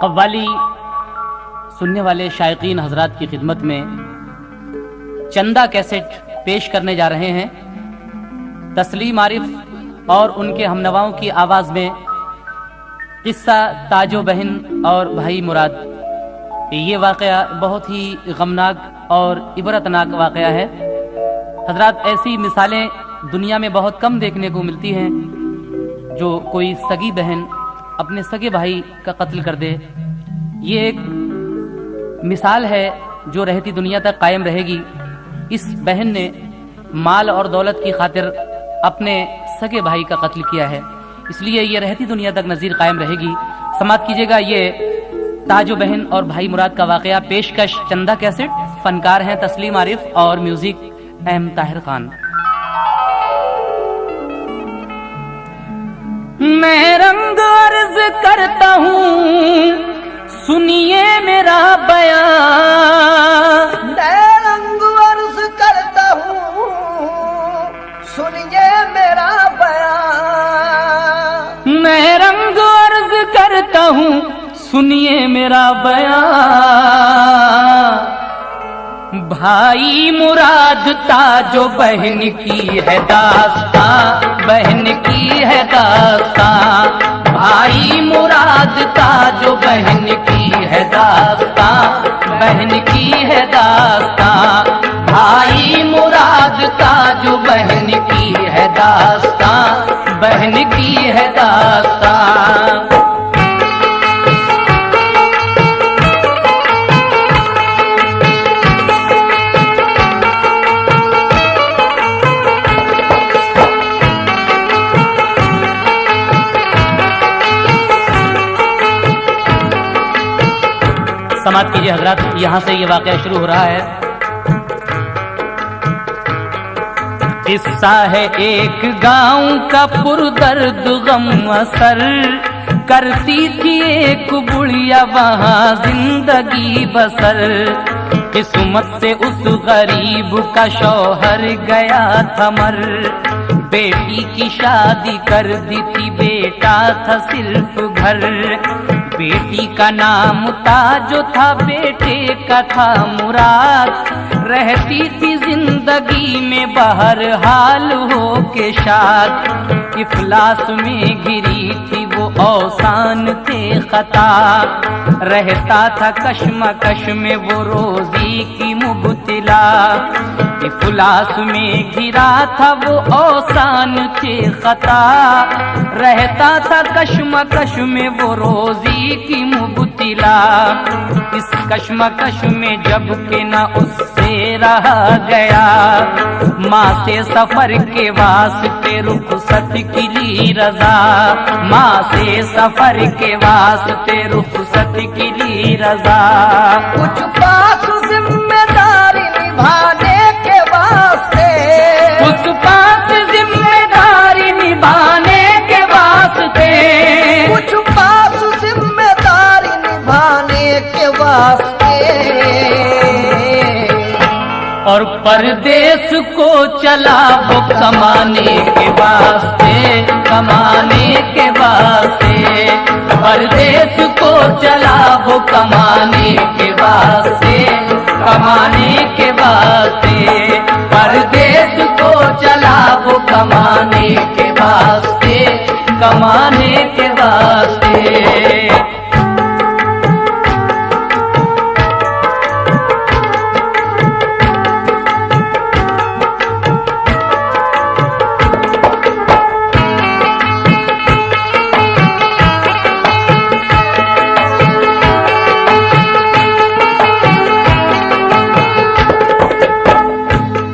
कव्वाली सुनने वाले शायकीन हजरात की खिदमत में चंदा कैसेट पेश करने जा रहे हैं। तस्लीम आरिफ और उनके हमनवाओं की आवाज़ में किस्सा ताजो बहन और भाई मुराद। ये वाक़या बहुत ही गमनाक और इबरतनाक वाक़या है। हजरात, ऐसी मिसालें दुनिया में बहुत कम देखने को मिलती हैं जो कोई सगी बहन अपने सगे भाई का कत्ल कर दे। ये एक मिसाल है जो रहती दुनिया तक कायम रहेगी। इस बहन ने माल और दौलत की खातिर अपने सगे भाई का कत्ल किया है, इसलिए ये रहती दुनिया तक नज़ीर कायम रहेगी। समाप्त कीजिएगा ये ताजो बहन और भाई मुराद का वाक़या। पेशकश चंदा कैसेट, फनकार हैं तस्लीम आरिफ और म्यूजिक एम ताहिर खान। मैं रंग अर्ज करता हूँ, सुनिए मेरा बयान। मैं रंग अर्ज करता हूँ, सुनिए मेरा बयान। मैं रंग अर्ज करता हूँ, सुनिए मेरा बयान। भाई मुराद ताजो बहन की है दास्तां, बहन की है दास्तां। भाई मुराद ताजो बहन की है दास्तां, बहन की है दास्तां। भाई मुराद ताजो बहन की है दास्तां, बहन की है दास्तां। समाप्त कीजिए हजरत, यहाँ से ये वाक़या शुरू हो रहा है। किस्सा है एक गांव का पुरदर्द गम असर, करती थी एक बुढ़िया वहाँ जिंदगी बसर। किस्मत से उस गरीब का शौहर गया था मर, बेटी की शादी कर दी थी, बेटा था सिर्फ घर। बेटी का नाम ताजो था, बेटे का था मुराद। रहती थी जिंदगी में बहरहाल हो के शाद। इफलास में गिरी थी वो औसान थे खता, रहता था कश्मकश में वो रोजी की मुबतला। इफलास में गिरा था वो औसान थे खता, रहता था कश्मकश में वो रोजी की मुबतला। इस कश्मकश में जब के ना उससे रहा गया, माँ से सफर के वास्ते रुखसत की ली रजा। माँ से सफर के वास्ते रुखसत की ली रजा। कुछ पास जिम्मेदारी निभाने के वास्ते, कुछ पास जिम्मेदारी निभाने के वास्ते, कुछ पास जिम्मेदारी निभाने के वास्ते। और परदेश को चला वो कमाने के वास्ते, कमाने के वास्ते। परदेश को चला वो कमाने के वास्ते, कमाने के वास्ते। परदेश को चला वो कमाने के वास्ते, कमाने के वास्ते।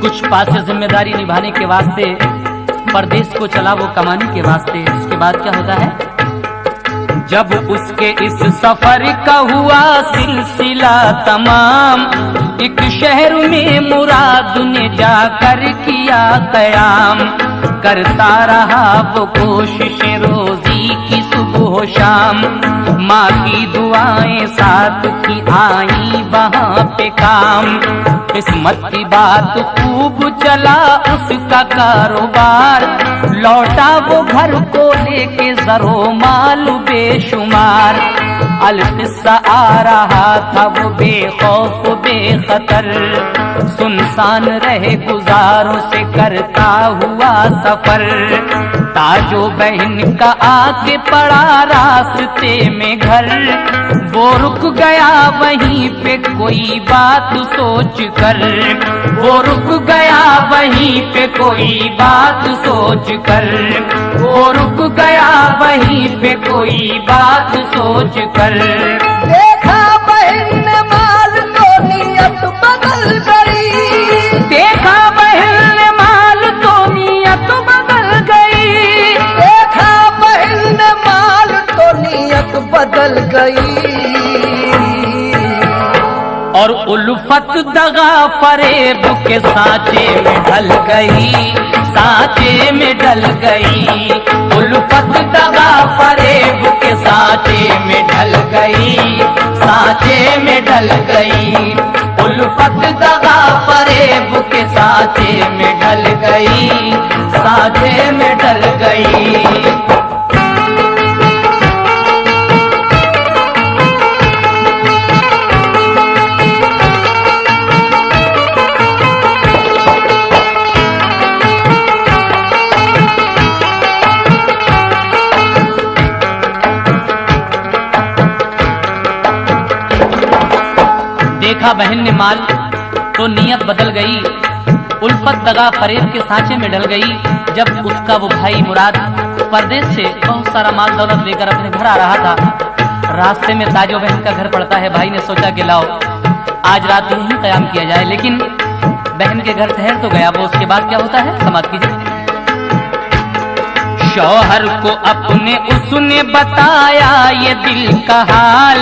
कुछ पास से जिम्मेदारी निभाने के वास्ते परदेश को चला वो कमाने के वास्ते। उसके बाद क्या होता है? जब उसके इस सफर का हुआ सिलसिला तमाम, एक शहर में मुराद ने जाकर किया कयाम। करता रहा वो कोशिश रोजी की सुबह शाम, माँ की दुआएं साथ की आई वहाँ पे काम। किस्मत की बात खूब चला उसका कारोबार, लौटा वो घर को लेके जरो माल बेशुमार। अलकिस्सा आ रहा था वो बेखौफ बेखतर, सुनसान रहे गुजारों से करता हुआ सफर। ताजो बहन का आके पड़ा रास्ते में घर, वो रुक गया वहीं पे कोई बात सोच कर, वो रुक गया वहीं पे कोई बात सोच कर, वो रुक गया वहीं पे कोई बात सोच कर। देखा बहन ने माल तो नियत बदल गई, देखा बहन ने माल तो नियत बदल गई, देखा बहन ने माल तो नियत बदल गई। और उल्फत दगा फरेब के सांचे में ढल गई, सांचे में ढल गई। उल्फत दगा फरेब के सांचे में ढल गई, सांचे में ढल गई। उल्फत दगा फरेब के सांचे में ढल गई, सांचे में ढल गई। देखा बहन ने माल तो नीयत बदल गई, उल्फत दगा फरेब के सांचे में ढल गई। जब उसका वो भाई मुराद परदेश से बहुत सारा माल दौलत लेकर अपने घर आ रहा था, रास्ते में ताजो बहन का घर पड़ता है। भाई ने सोचा कि लाओ आज रात यहीं कयाम किया जाए, लेकिन बहन के घर ठहर तो गया वो। उसके बाद क्या होता है समाप्त कीजिए। शौहर को अपने उसने बताया ये दिल का हाल,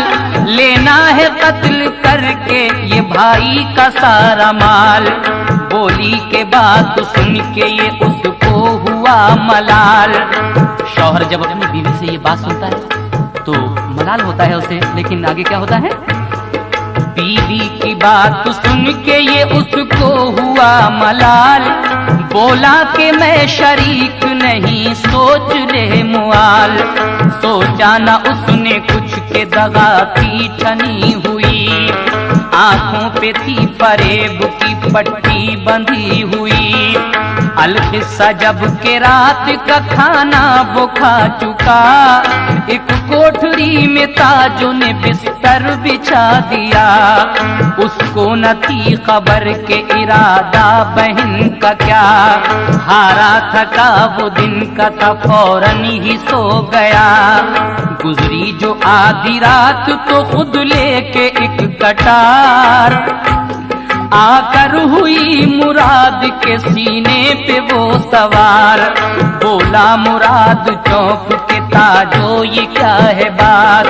लेना है कत्ल करके ये भाई का सारा माल। बोली के बात सुन के ये उसको हुआ मलाल। शौहर जब अपनी बीवी से ये बात सुनता है तो मलाल होता है उसे, लेकिन आगे क्या होता है। बीवी की बात सुन के ये उसको हुआ मलाल, बोला कि मैं शरीक नहीं सोच ले मुआल। सोचा ना उसने कुछ के दगा की ठनी हुई, आंखों पे थी फरेब की पट्टी बंधी हुई। अलकिस्सा जब के रात का खाना वो खा चुका, एक कोठरी में ताजों ने बिस्तर बिछा दिया। उसको न थी खबर के इरादा बहन का क्या, हारा थका वो दिन का था फौरन ही सो गया। गुजरी जो आधी रात तो खुद लेके एक कटार, आकर हुई मुराद के सीने पे वो सवार। बोला मुराद चौंक के ताजो ये क्या है बात,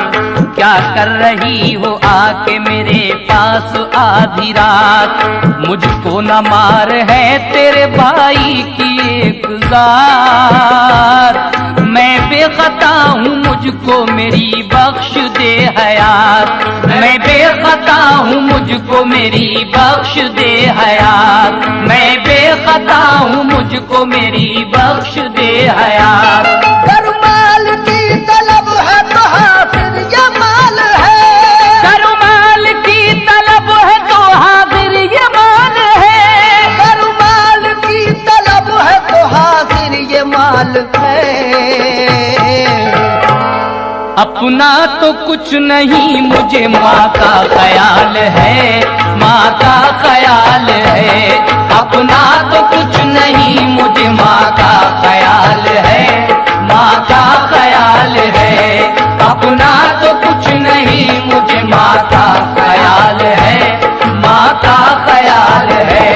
क्या कर रही हो आके मेरे पास आधी रात। मुझको न मार है तेरे भाई की एक ज़ात, मैं बेखता हूँ मुझको मेरी बख्श दे हयात। मैं बेखता हूँ मुझको मेरी बख्श दे हयात। मैं बेखता हूँ मुझको मेरी बख्श दे हयात। कर माल की तलब है तो हाजिर ये माल है, कर माल की तलब है तो हाजिर ये माल है। कर माल की तलब है तो हाजिर ये माल है। अपना तो कुछ नहीं मुझे माँ का ख्याल है, माँ का ख्याल है। अपना तो कुछ नहीं मुझे माँ का ख्याल है, माँ का ख्याल है। अपना तो कुछ नहीं मुझे माँ का ख्याल है, माँ का ख्याल है।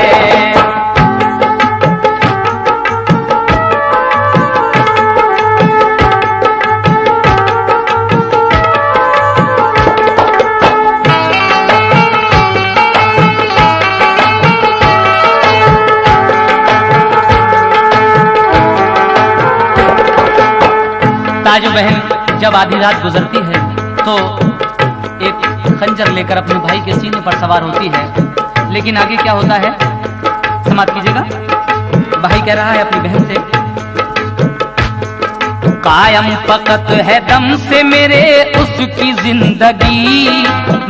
ताजो बहन जब आधी रात गुजरती है तो एक खंजर लेकर अपने भाई के सीने पर सवार होती है। लेकिन आगे क्या होता है समाप्त कीजिएगा। भाई कह रहा है अपनी बहन से, कायम फकत है दम से मेरे उसकी जिंदगी,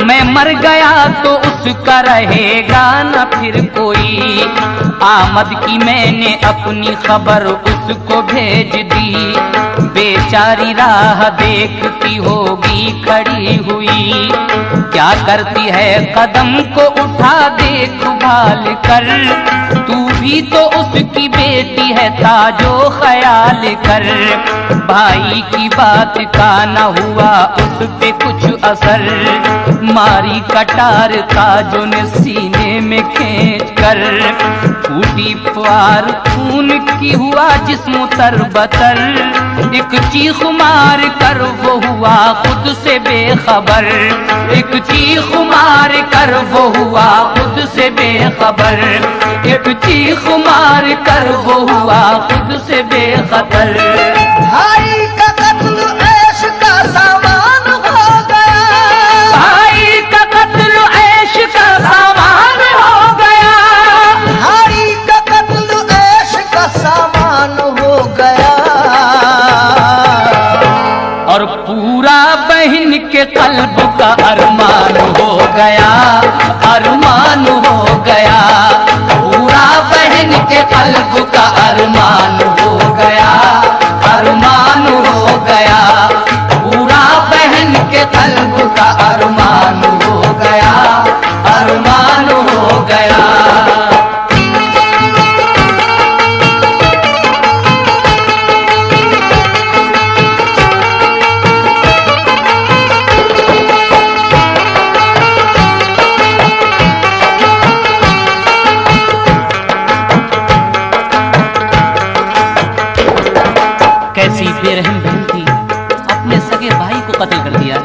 मैं मर गया तो उसका रहेगा न फिर कोई। आमद की मैंने अपनी खबर उसको भेज दी, बेचारी राह देखती होगी खड़ी हुई। क्या करती है कदम को उठा देखभाल कर, तू भी तो उसकी बेटी है ताजो ख्याल कर। भाई की बात का न हुआ उस पे कुछ असर, मारी कटार ताजो ने सीने में खींच कर। फूटी फुआर खून की हुआ जिस्म तरबतर, एक चीख मार कर वो हुआ खुद से बेखबर। एक चीख मार कर वो हुआ खुद से बेखबर, एक चीख मार कर वो हुआ खुद से बेखबर। भाई का कत्ल ऐश का सामान हो गया, भाई का कत्ल ऐश का सामान हो गया, भाई का कत्ल ऐश का सामान हो गया। और पूरा बहन के कल्ब का अरमान हो गया, अरमान हो गया। पूरा बहन के कल्ब का अरमान हो गया, अरमान हो गया। पूरा बहन के कल्ब का अरमान हो गया, अरमान हो गया। कैसी बेरहम बहन थी, अपने सगे भाई को कत्ल कर दिया।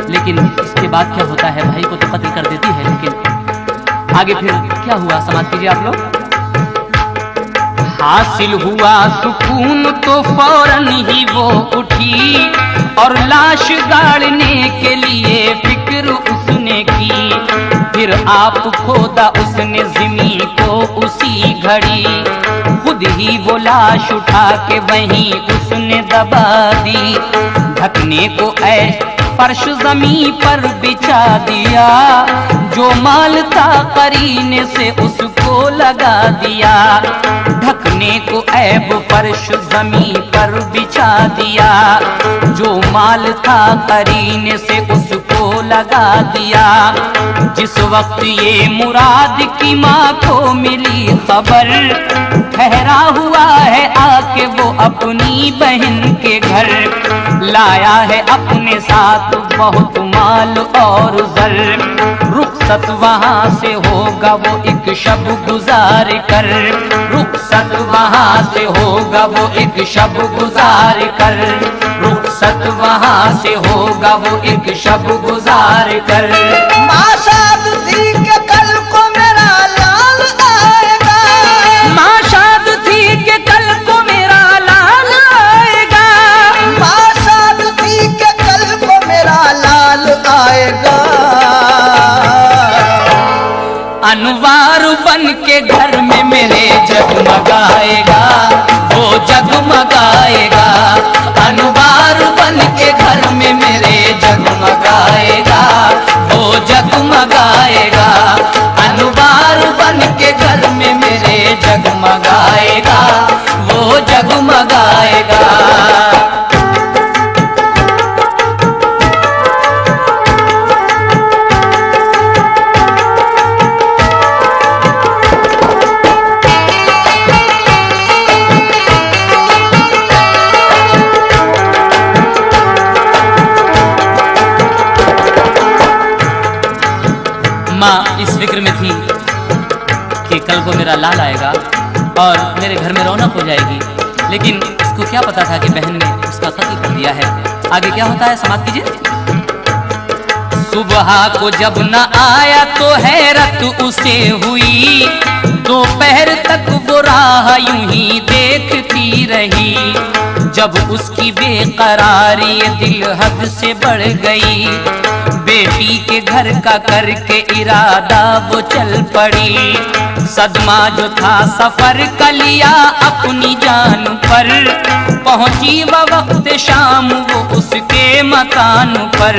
लेकिन इसके बाद क्या होता है, भाई को तो कत्ल कर देती है, लेकिन आगे फिर क्या हुआ समाप्त कीजिए आप लोग। हासिल हुआ सुकून तो फौरन ही वो उठी, और लाश गाड़ने के लिए फिक्र उसने की। फिर आप खोदा उसने ज़मीन को उसी घड़ी, खुद ही वो लाश उठा के वहीं उसने दबा दी। ढकने को ऐश फर्श जमीन पर बिछा दिया, जो माल था करीने से उसको लगा दिया। ढकने को ऐब फर्श जमीन पर बिछा दिया, जो माल था करीने से उसको लगा दिया। जिस वक्त ये मुराद की माँ को मिली खबर, ठहरा हुआ है आके वो अपनी बहन के घर। लाया है अपने साथ बहुत माल और जर, रुखसत वहां से होगा वो एक शब गुजार कर। रुखसत वहां से होगा वो एक शब गुजार कर, रुखसत वहां से होगा वो एक शब गुजार कर। माँ शाद थी कि कल को मेरा लाल आएगा, माँ शाद थी कि कल को मेरा लाल आएगा, माँ शाद थी कि कल को मेरा लाल आएगा। अनवार बन के घर में मेरे जगमगाएगा, वो जगमगाएगा। अनवार बन के घर में मेरे जगमगाएगा, वो जगमगाएगा। अनवार बन के घर में मेरे जगमगाएगा, वो जगमगाएगा। माँ इस फिक्र में थी कि कल को मेरा लाल आएगा और मेरे घर में रौनक हो जाएगी, लेकिन इसको क्या पता था कि बहन ने उसका कत्ल कर दिया है। आगे क्या होता है समाप्त कीजिए। सुबह को जब न आया तो हैरत उसे हुई, दोपहर तक वो राह यूं ही देखती रही। जब उसकी बेकरारी दिल हद से बढ़ गई, बेटी बेटी के घर का करके इरादा वो चल पड़ी। सदमा जो था सफर का लिया अपनी जान पर, पहुंची वह वक्त शाम वो उसके मकान पर।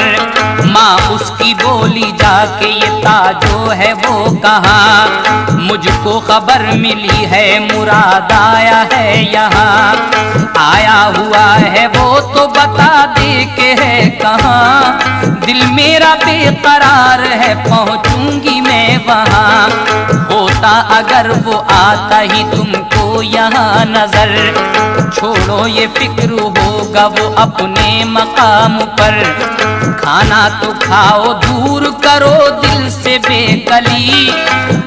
माँ उसकी बोली जाके ये ताजो है वो कहाँ, मुझको खबर मिली है मुराद आया है यहाँ। आया हुआ है वो तो बता दे के है कहाँ, दिल मेरा बेकरार है पहुंचूंगी मैं वहाँ। होता अगर वो आता ही तुमको यहाँ नजर, छोड़ो ये फिक्र होगा वो अपने मकाम पर। खाना तो खाओ दूर करो दिल से बेकली,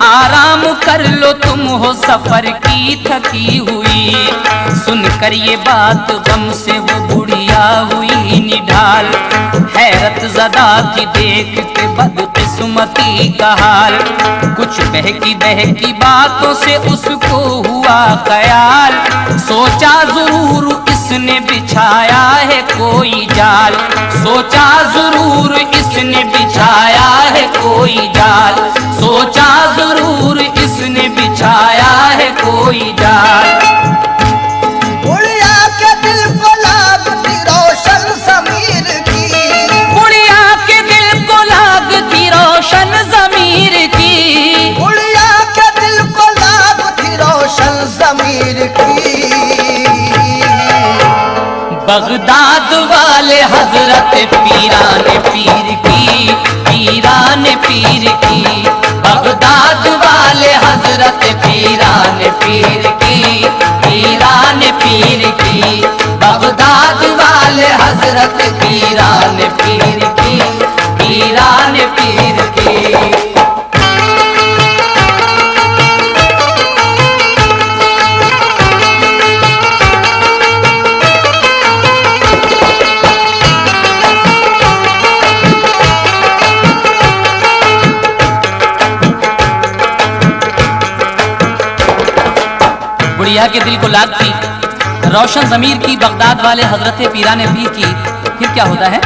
आराम कर लो तुम हो सफर की थकी हुई। सुनकर ये बात गम से वो बुढ़िया हुई निढाल, हैरत ज़दा थी देख के बदकिस्मती का हाल। कुछ बहकी बातों से उसको हुआ ख्याल, सोचा जरूर इसने बिछाया है कोई जाल। सोचा जरूर इसने बिछाया है कोई जाल, सोचा जरूर इसने बिछाया है कोई जाल। बुढ़िया के दिल को लागती रोशन ज़मीर की, बुढ़िया के दिल को लागती रोशन ज़मीर की, बुढ़िया के दिल को लागती रोशन ज़मीर की। बगदाद वाले हजरत पीरान पीर की, पीरान पीर की। बगदाद वाले हजरत पीरान पीर की, पीरान पीर की। बगदाद वाले हजरत पीरान पीर की, पीरान पीर की। बुढ़िया के दिल को लागती रोशन ज़मीर की, बगदाद वाले हजरत पीरान पीर की। फिर क्या होता है?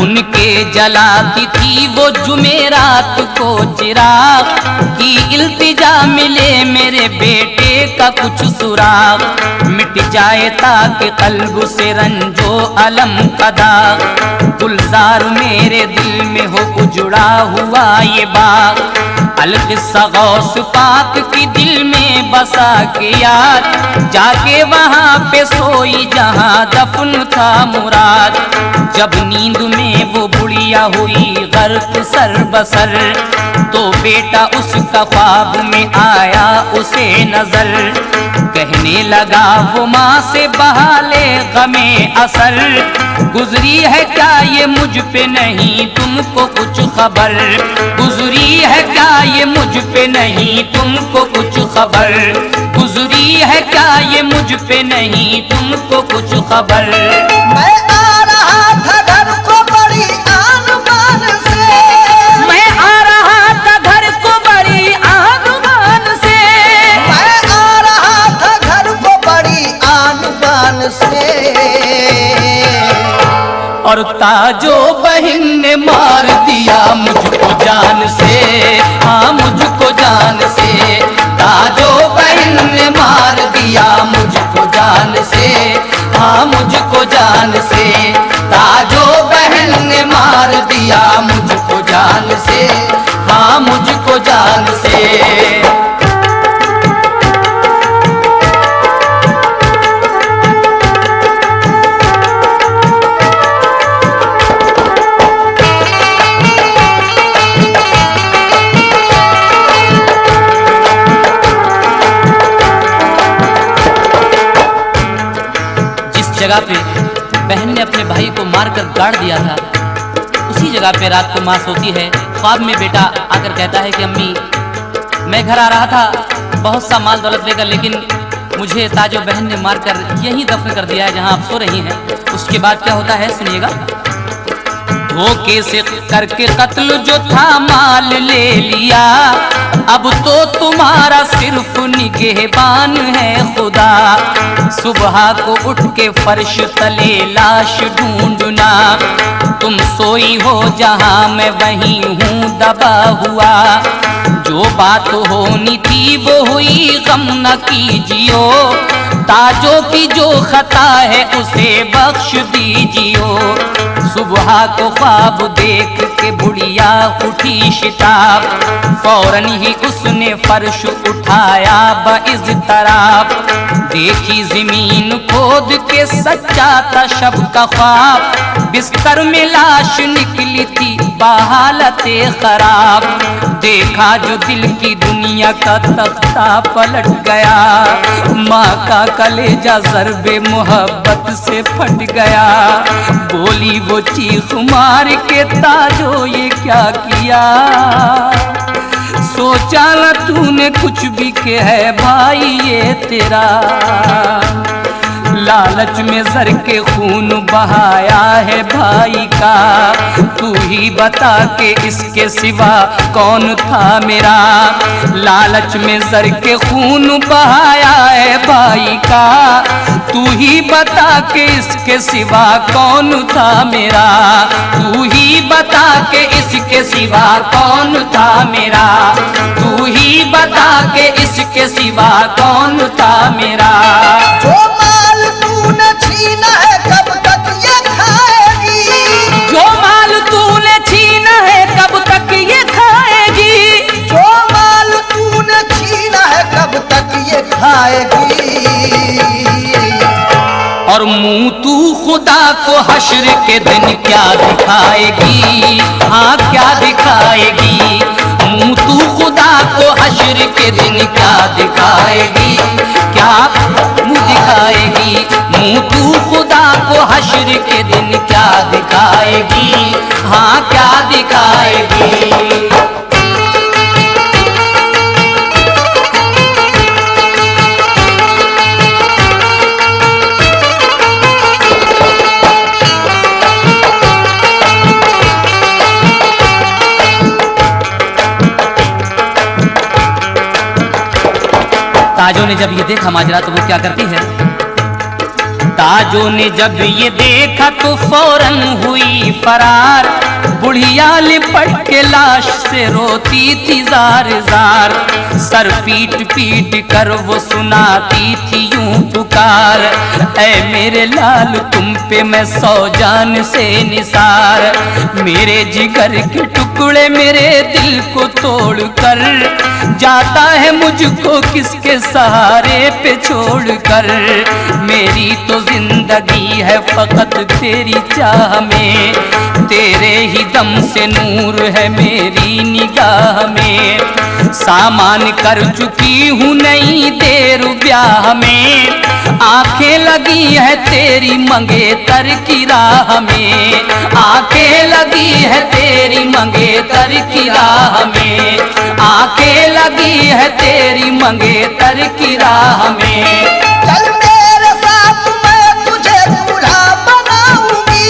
उनके जलाती थी वो जुमेरात को चिराग, की इल्तिजा मिले मेरे बेटे का कुछ सुराग। मिट जाए ताकि कल्ब से रंजो अलम का दाग, गुलजार मेरे दिल में हो उजड़ा हुआ ये बाग। अलकिस्सा गौस पाक की दिल में बसा के याद, जाके वहाँ पे सोई जहाँ दफन था मुराद। जब नींद में वो बुढ़िया हुई गर्क सर बसर, तो बेटा उसका ख्वाब में आया उसे नजर। कहने लगा वो माँ से बहाले गमे असर, गुजरी है क्या ये मुझ पे नहीं तुमको कुछ खबर, गुजरी है क्या ये मुझ पे नहीं तुमको कुछ खबर, गुजरी है क्या ये मुझ पे नहीं तुमको कुछ खबर। मैं आ रहा था घर को बड़ी आन बान से, मैं आ रहा था घर को बड़ी आन बान से, मैं आ रहा था घर को बड़ी आन बान से। और ताजो बहन ने मार दिया मुझको जान से, हाँ मुझको जान से। ताजो बहन ने मार दिया मुझको जान से, हाँ मुझको जान से। ताजो बहन ने मार दिया मुझको जान से, हाँ मुझको जान से। जगह पे बहन ने अपने भाई को मारकर गाड़ दिया था, उसी जगह पे रात को माँ सोती है। ख्वाब में बेटा आकर कहता है कि अम्मी मैं घर आ रहा था बहुत सा माल दौलत लेकर, लेकिन मुझे ताजो बहन ने मारकर यहीं दफन कर दिया है जहां आप सो रही हैं। उसके बाद क्या होता है सुनिएगा। धोखे से करके कत्ल जो था माल ले लिया, अब तो तुम्हारा सिर्फ निगहबान है खुदा। सुबह को उठ के फर्श तले लाश ढूंढना, तुम सोई हो जहां मैं वहीं हूँ दबा हुआ। जो बात होनी थी वो हुई, गम न कीजियो, ताजों की जो खता है उसे बख्श दीजियो। सुबह को ख्वाब देख के बुढ़िया उठी शिताब, फौरन ही उसने फर्श उठाया बइज़्तिराब। देखी जमीन खोद के सच्चा था शब का ख्वाब, बिस्तर में लाश निकली थी बहालते खराब। देखा जो दिल की दुनिया का तख्ता पलट गया, माँ का कलेजा ज़र्बे मोहब्बत से फट गया। बोली वो चीख मार के, ताजो ये क्या किया, सोचा न तूने कुछ भी के है भाई ये तेरा। लालच में जर के खून बहाया है भाई का, तू ही बता के इसके सिवा कौन था मेरा। लालच में जर के खून बहाया है भाई का, तू ही बता के इसके सिवा कौन था मेरा। तू ही बता के इसके सिवा कौन था मेरा। तू ही बता के इसके सिवा कौन था मेरा। जो माल तूने छीना है कब तक ये खाएगी, जो माल तूने छीना है कब तक ये खाएगी। जो माल तूने छीना है कब तक ये खाएगी। और मुंह तू खुदा को हश्र के दिन क्या दिखाएगी, हाँ क्या दिखाएगी। मुंह तू खुदा को हश्र के दिन क्या दिखाएगी, क्या मुंह दिखाएगी। मुंह तू खुदा को हश्र के दिन क्या दिखाएगी, हाँ क्या दिखाएगी। ताजों ने जब ये देखा माजरा तो वो क्या करती है। ताजों ने जब ये देखा तो फौरन हुई फरार, बुढ़िया लिपट के लाश से रोती थी जार जार। सर पीट पीट कर वो सुनाती थी यूं पुकार, ऐ मेरे लाल तुम पे मैं 100 जान से निसार। मेरे जिगर के टुकड़े मेरे दिल को तोड़ कर, जाता है मुझको किसके सहारे पे छोड़ कर। मेरी तो जिंदगी है फकत तेरी चाह में, तेरे ही दम से नूर है मेरी निगाह में। सामान कर चुकी हूँ नई देर ब्याह में, आंखें लगी है तेरी मंगेतर की राह में। आंखें लगी है तेरी मंगेतर की राह में। आंखें लगी है तेरी मंगेतर की राह में। चल मेरे साथ मैं तुझे दूल्हा बनाऊंगी,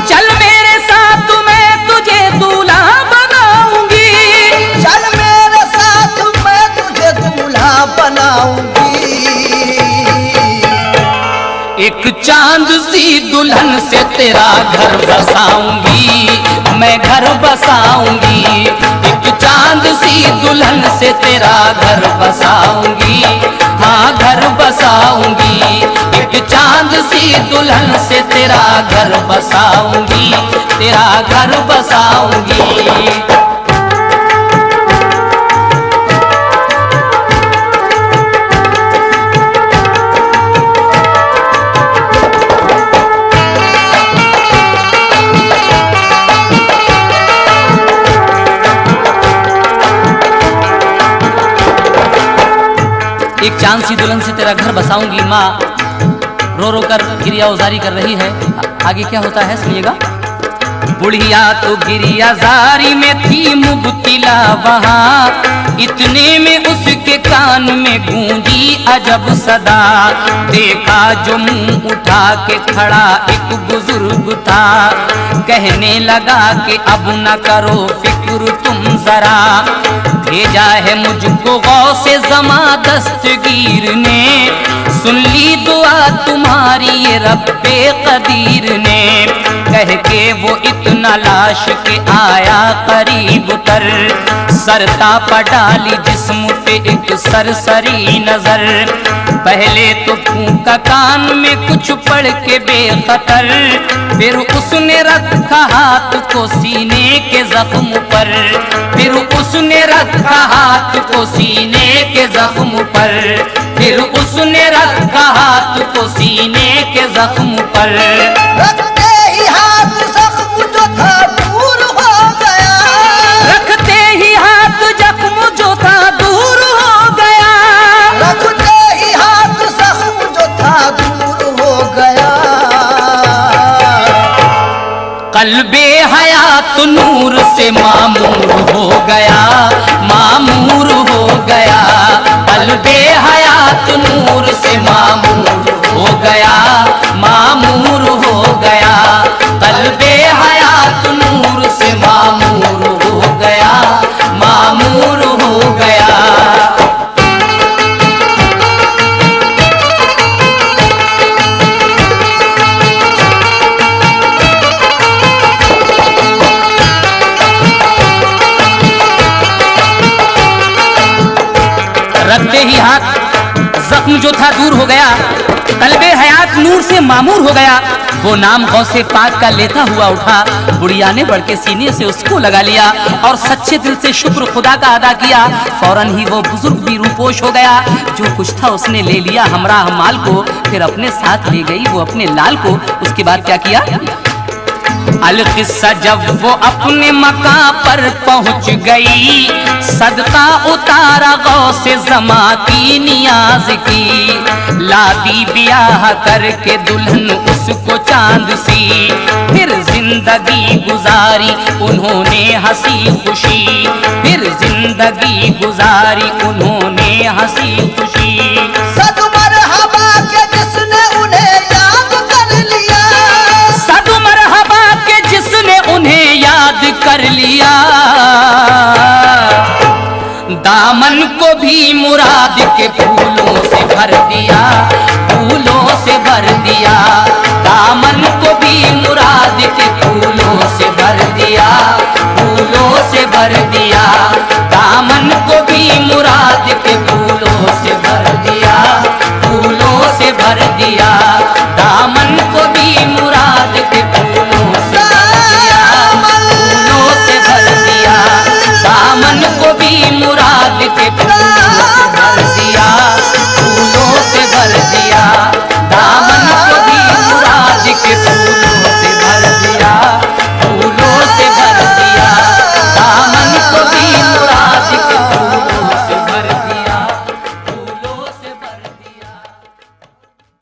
चल मेरे साथ मैं तुझे दूल्हा बनाऊंगी। चल मेरे साथ मैं तुझे दूल्हा बनाऊंगी। एक चांद सी दुल्हन से तेरा घर बसाऊंगी, मैं घर बसाऊंगी। एक चांद सी दुल्हन से तेरा घर बसाऊंगी, हाँ घर बसाऊंगी। एक चांद सी दुल्हन से तेरा घर बसाऊंगी, तेरा घर बसाऊंगी। एक चांद सी दुल्हन से तेरा घर बसाऊंगी। माँ रो रो कर गिरिया उजारी कर रही है। आगे क्या होता है सुनिएगा। बुढ़िया तो गिरिया जारी में थी मुब्तिला वहाँ, इतने में उसके कान में गूंजी अजब सदा। देखा जो मुंह उठा के खड़ा एक बुजुर्ग था, कहने लगा कि अब न करो फिक्र तुम जरा, भेजा है मुझको गौसे ज़मा दस्तगीर ने, सुन ली दुआ तुम्हारी ये रब्बे कदीर ने। कह के वो इतना लाश के आया करीब तर, सरता पर डाली जिस्म पे एक सरसरी नजर, पहले तो फूंका कान में कुछ पढ़ के बेखतर, फिर उसने रखा हाथ को सीने के जख्म पर, फिर उसने रखा हाथ को सीने के जख्म पर, फिर उसने रखा हाथ को सीने के जख्म पर। रखते ही हाथ जख्म जो था दूर हो गया, रखते ही हाथ जख्म जो था दूर हो गया, रखते ही हाथ जख्म जो था दूर हो गया। कल्बे हयात नूर से मामूर हो गया, मामूर हो गया। कल्बे हयात नूर से मामूर हो गया, मामूर हो गया। कल्बे हयात नूर से मामूर हो गया, मामूर हो गया। रखते ही हाथ जख्म जो था दूर हो गया, कल्बे हयात नूर से मामूर हो गया। वो नाम गौसे पाक का लेता हुआ उठा, बुढ़िया ने बढ़ के सीने से उसको लगा लिया और सच्चे दिल से शुक्र खुदा का अदा किया। फौरन ही वो बुजुर्ग भी रूपोश हो गया, जो कुछ था उसने ले लिया हमरा माल को, फिर अपने साथ ले गई वो अपने लाल को। उसके बाद क्या किया? अलकिस्सा जब वो अपने मकां पर पहुंच गई, सदका उतारा गौसे ज़मा की नियाज की, लादी ब्याह करके दुल्हन उसको चांद सी, फिर जिंदगी गुजारी उन्होंने हंसी खुशी, फिर जिंदगी गुजारी उन्होंने हंसी खुशी। सद मरहबा के जिसने उन्हें याद कर लिया, सद मरहबा के जिसने उन्हें याद कर लिया, दामन को भी मुराद के फूलों से भर दिया, फूलों से भर दिया। दामन